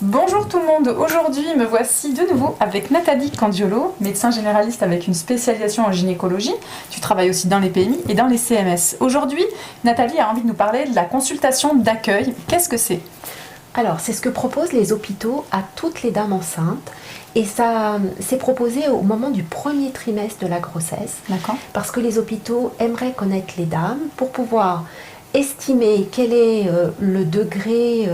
Bonjour tout le monde, aujourd'hui me voici de nouveau avec Nathalie Candiolo, médecin généraliste avec une spécialisation en gynécologie. Tu travailles aussi dans les PMI et dans les CMS. Aujourd'hui, Nathalie a envie de nous parler de la consultation d'accueil. Qu'est-ce que c'est ? Alors, c'est ce que proposent les hôpitaux à toutes les dames enceintes. Et ça, c'est proposé au moment du premier trimestre de la grossesse. D'accord. Parce que les hôpitaux aimeraient connaître les dames pour pouvoir estimer quel est le degré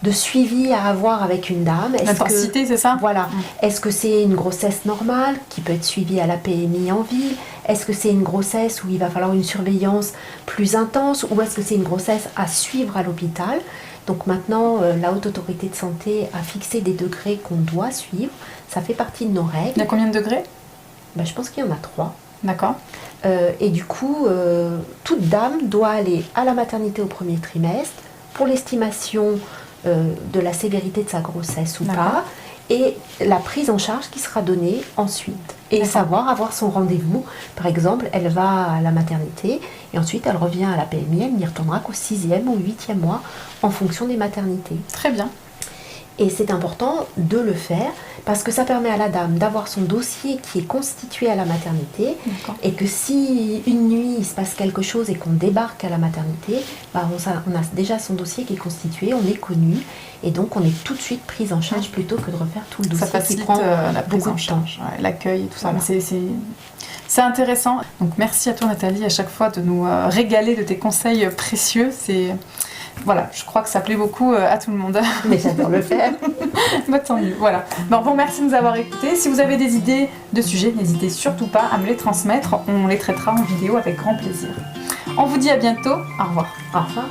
de suivi à avoir avec une dame. L'intensité, c'est ça ? Voilà. Est-ce que c'est une grossesse normale qui peut être suivie à la PMI en ville? Est-ce que c'est une grossesse où il va falloir une surveillance plus intense? Ou est-ce que c'est une grossesse à suivre à l'hôpital? Donc maintenant, la Haute Autorité de Santé a fixé des degrés qu'on doit suivre. Ça fait partie de nos règles. Il y a combien de degrés ? Ben, je pense qu'il y en a 3. D'accord. Et du coup, toute dame doit aller à la maternité au premier trimestre pour l'estimation de la sévérité de sa grossesse ou pas, et la prise en charge qui sera donnée ensuite. Et savoir avoir son rendez-vous. Par exemple, elle va à la maternité et ensuite elle revient à la PMI, elle n'y retournera qu'au 6e ou 8e mois en fonction des maternités. Très bien. Et c'est important de le faire parce que ça permet à la dame d'avoir son dossier qui est constitué à la maternité, et que si une nuit il se passe quelque chose et qu'on débarque à la maternité, bah on a déjà son dossier qui est constitué, on est connu, et donc on est tout de suite prise en charge plutôt que de refaire tout le dossier. Ça facilite qui prend la prise en charge, l'accueil et tout ça. Voilà. C'est intéressant. Donc merci à toi Nathalie à chaque fois de nous régaler de tes conseils précieux. Voilà, je crois que ça plaît beaucoup à tout le monde. Mais j'adore le faire. Bah, tant mieux, voilà. Bon, bon, merci de nous avoir écoutés. Si vous avez des idées de sujets, n'hésitez surtout pas à me les transmettre. On les traitera en vidéo avec grand plaisir. On vous dit à bientôt. Au revoir. Au revoir.